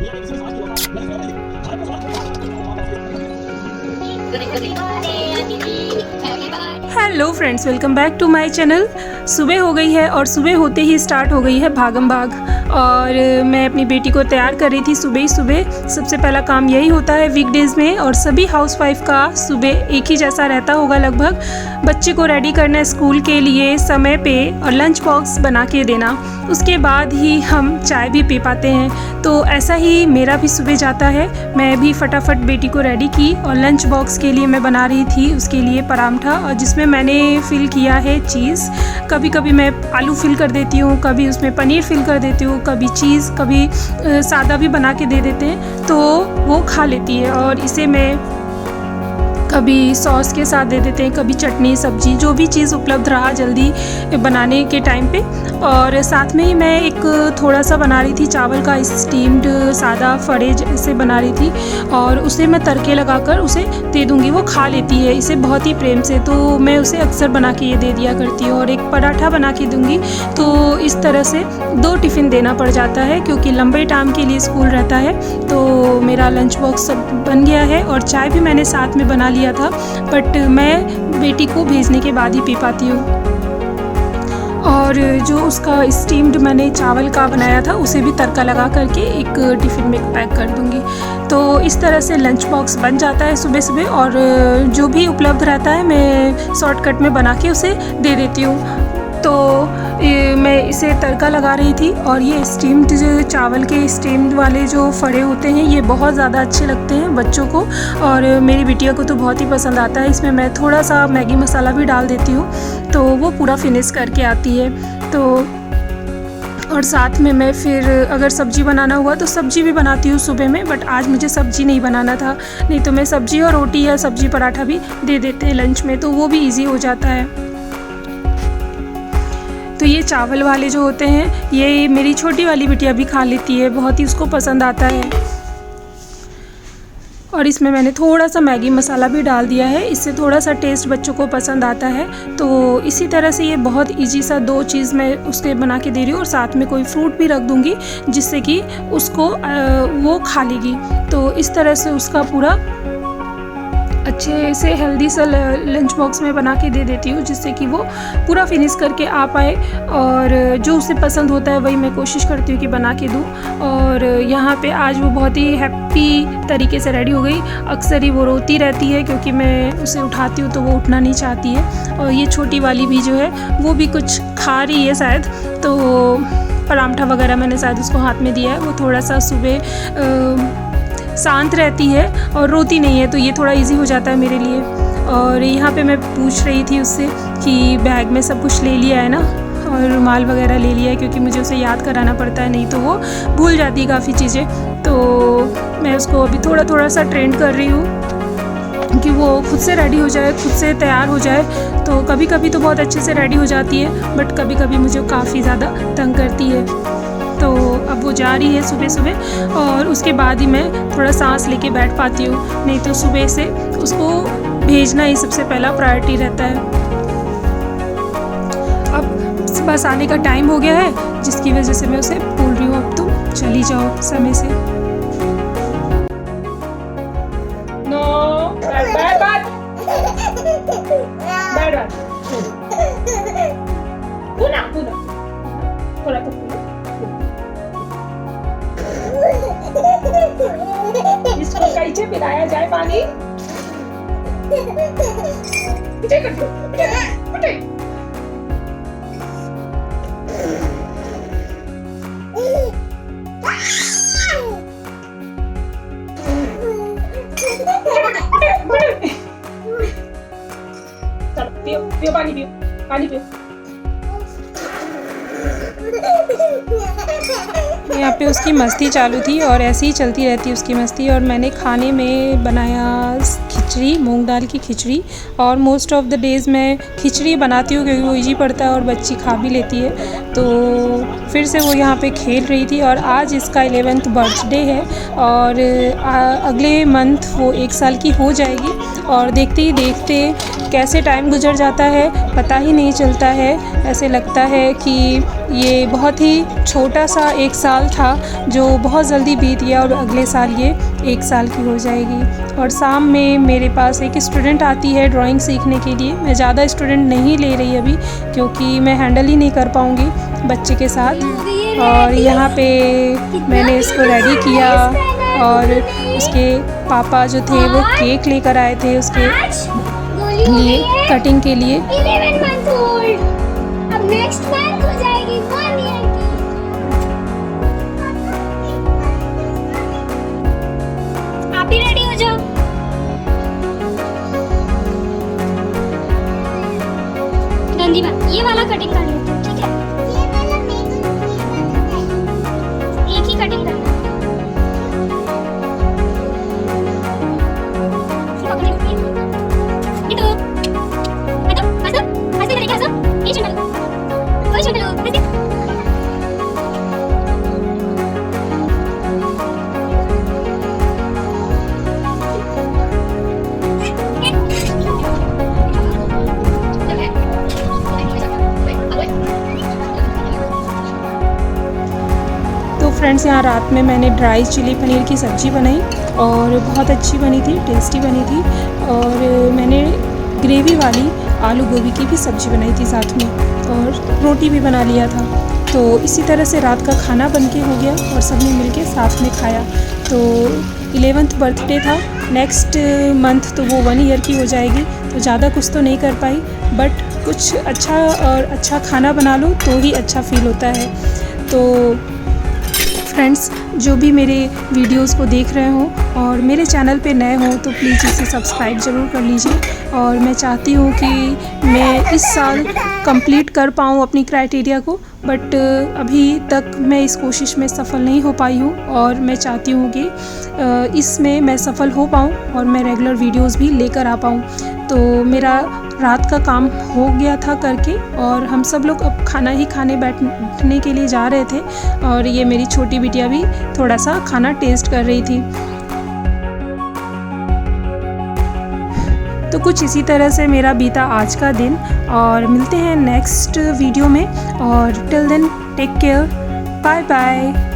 Hello friends, welcome back to my channel. सुबह हो गई है और सुबह होते ही स्टार्ट हो गई है भागम भाग। और मैं अपनी बेटी को तैयार कर रही थी सुबह ही सुबह। सबसे पहला काम यही होता है वीकडेज़ में, और सभी हाउसवाइफ का सुबह एक ही जैसा रहता होगा लगभग। बच्चे को रेडी करना स्कूल के लिए समय पे और लंच बॉक्स बना के देना, उसके बाद ही हम चाय भी पी पाते हैं। तो ऐसा ही मेरा भी सुबह जाता है। मैं भी फटाफट बेटी को रेडी की और लंच बॉक्स के लिए मैं बना रही थी उसके लिए पराठा, और जिसमें मैंने फिल किया है चीज़। कभी कभी मैं आलू फिल कर देती हूँ, कभी उसमें पनीर फिल कर देती हूँ, कभी चीज़, कभी सादा भी बना के दे देते हैं तो वो खा लेती है। और इसे मैं कभी सॉस के साथ दे देते हैं, कभी चटनी सब्जी, जो भी चीज़ उपलब्ध रहा जल्दी बनाने के टाइम पे। और साथ में ही मैं एक थोड़ा सा बना रही थी चावल का स्टीम्ड सादा फड़े जैसे बना रही थी, और उसे मैं तड़के लगाकर उसे दे दूँगी। वो खा लेती है इसे बहुत ही प्रेम से, तो मैं उसे अक्सर बना के ये दे दिया करती हूँ। और एक पराठा बना के दूँगी, तो इस तरह से 2 टिफ़िन देना पड़ जाता है क्योंकि लंबे टाइम के लिए स्कूल रहता है। तो मेरा लंच बॉक्स सब बन गया है और चाय भी मैंने साथ में बना लिया था, बट मैं बेटी को भेजने के बाद ही पी पाती हूँ। और जो उसका स्टीम्ड मैंने चावल का बनाया था उसे भी तड़का लगा करके एक टिफ़िन में पैक कर दूँगी। तो इस तरह से लंच बॉक्स बन जाता है सुबह सुबह, और जो भी उपलब्ध रहता है मैं शॉर्टकट में बना के उसे दे देती हूँ। तो मैं इसे तड़का लगा रही थी, और ये स्टीम्ड चावल के स्टीम्ड वाले जो फड़े होते हैं ये बहुत ज़्यादा अच्छे लगते हैं बच्चों को, और मेरी बिटिया को तो बहुत ही पसंद आता है। इसमें मैं थोड़ा सा मैगी मसाला भी डाल देती हूँ तो वो पूरा फिनिश करके आती है। तो और साथ में मैं फिर अगर सब्ज़ी बनाना हुआ तो सब्ज़ी भी बनाती हूँ सुबह में, बट आज मुझे सब्ज़ी नहीं बनाना था, नहीं तो मैं सब्ज़ी और रोटी या सब्ज़ी पराठा भी दे देते हैं लंच में, तो वो भी ईजी हो जाता है। तो ये चावल वाले जो होते हैं ये मेरी छोटी वाली बिटिया भी खा लेती है, बहुत ही उसको पसंद आता है। और इसमें मैंने थोड़ा सा मैगी मसाला भी डाल दिया है, इससे थोड़ा सा टेस्ट बच्चों को पसंद आता है। तो इसी तरह से ये बहुत इजी सा 2 चीज़ मैं उसके बना के दे रही हूँ, और साथ में कोई फ्रूट भी रख दूँगी जिससे कि उसको वो खा लेगी। तो इस तरह से उसका पूरा अच्छे से हेल्दी सा लंच बॉक्स में बना के दे देती हूँ, जिससे कि वो पूरा फिनिश करके आ पाए, और जो उसे पसंद होता है वही मैं कोशिश करती हूँ कि बना के दूँ। और यहाँ पे आज वो बहुत ही हैप्पी तरीके से रेडी हो गई। अक्सर ही वो रोती रहती है क्योंकि मैं उसे उठाती हूँ तो वो उठना नहीं चाहती है। और ये छोटी वाली भी जो है वो भी कुछ खा रही है शायद, तो पराठा वगैरह मैंने शायद उसको हाथ में दिया है। वो थोड़ा सा सुबह शांत रहती है और रोती नहीं है, तो ये थोड़ा इजी हो जाता है मेरे लिए। और यहाँ पे मैं पूछ रही थी उससे कि बैग में सब कुछ ले लिया है ना, और रुमाल वगैरह ले लिया है, क्योंकि मुझे उसे याद कराना पड़ता है, नहीं तो वो भूल जाती है काफ़ी चीज़ें। तो मैं उसको अभी थोड़ा थोड़ा सा ट्रेन कर रही हूँ कि वो खुद से रेडी हो जाए, खुद से तैयार हो जाए। तो कभी कभी तो बहुत अच्छे से रेडी हो जाती है, बट कभी कभी मुझे काफ़ी ज़्यादा तंग करती है। तो अब वो जा रही है सुबह सुबह, और उसके बाद ही मैं थोड़ा सांस लेके बैठ पाती हूँ, नहीं तो सुबह से उसको भेजना ही सबसे पहला प्रायोरिटी रहता है। अब बस आने का टाइम हो गया है, जिसकी वजह से मैं उसे बोल रही हूँ अब तुम चली जाओ समय से। इसको कैसे पिलाया जाए पानी? पियो पियो पानी, पियो पानी, पियो। यहाँ पे उसकी मस्ती चालू थी और ऐसे ही चलती रहती है उसकी मस्ती। और मैंने खाने में बनाया खिचड़ी, मूंग दाल की खिचड़ी। और मोस्ट ऑफ़ द डेज़ मैं खिचड़ी बनाती हूँ क्योंकि वो इजी पड़ता है और बच्ची खा भी लेती है। तो फिर से वो यहाँ पे खेल रही थी, और आज इसका 11th बर्थडे है, और अगले मंथ वो 1 साल की हो जाएगी। और देखते ही देखते कैसे टाइम गुजर जाता है पता ही नहीं चलता है। ऐसे लगता है कि ये बहुत ही छोटा सा 1 साल था जो बहुत जल्दी बीत गया और अगले साल ये 1 साल की हो जाएगी। और शाम में मेरे पास एक स्टूडेंट आती है ड्राइंग सीखने के लिए। मैं ज़्यादा स्टूडेंट नहीं ले रही अभी क्योंकि मैं हैंडल ही नहीं कर पाऊँगी बच्चे के साथ। और यहाँ पे मैंने इसको रेडी किया और उसके पापा जो थे वो केक लेकर आए थे उसके लिए कटिंग के लिए। 11 month old, अब नेक्स्ट मंथ हो जाएगी 1 year की। आप भी रेडी हो जाओ। गंदी बात, ये वाला कटिंग कर लेते हैं, ठीक है? एक ही कटिंग करना है। तो फ्रेंड्स यहाँ रात में मैंने ड्राई चिली पनीर की सब्ज़ी बनाई और बहुत अच्छी बनी थी, टेस्टी बनी थी। और मैंने ग्रेवी वाली आलू गोभी की भी सब्ज़ी बनाई थी साथ में और रोटी भी बना लिया था। तो इसी तरह से रात का खाना बनके हो गया और सबने मिलके साथ में खाया। तो 11th बर्थडे था, नेक्स्ट मंथ तो वो 1 ईयर की हो जाएगी। तो ज़्यादा कुछ तो नहीं कर पाई बट कुछ अच्छा और अच्छा खाना बना लो तो ही अच्छा फील होता है। तो फ्रेंड्स जो भी मेरे वीडियोस को देख रहे हो और मेरे चैनल पे नए हो तो प्लीज़ इसे सब्सक्राइब ज़रूर कर लीजिए। और मैं चाहती हूँ कि मैं इस साल कंप्लीट कर पाऊँ अपनी क्राइटेरिया को, बट अभी तक मैं इस कोशिश में सफल नहीं हो पाई हूँ। और मैं चाहती हूँ कि इसमें मैं सफल हो पाऊँ और मैं रेगुलर वीडियोस भी लेकर आ पाऊँ। तो मेरा रात का काम हो गया था करके और हम सब लोग अब खाना ही खाने बैठने के लिए जा रहे थे। और ये मेरी छोटी बिटिया भी थोड़ा सा खाना टेस्ट कर रही थी। तो कुछ इसी तरह से मेरा बीता आज का दिन। और मिलते हैं नेक्स्ट वीडियो में। और till then take care, bye bye.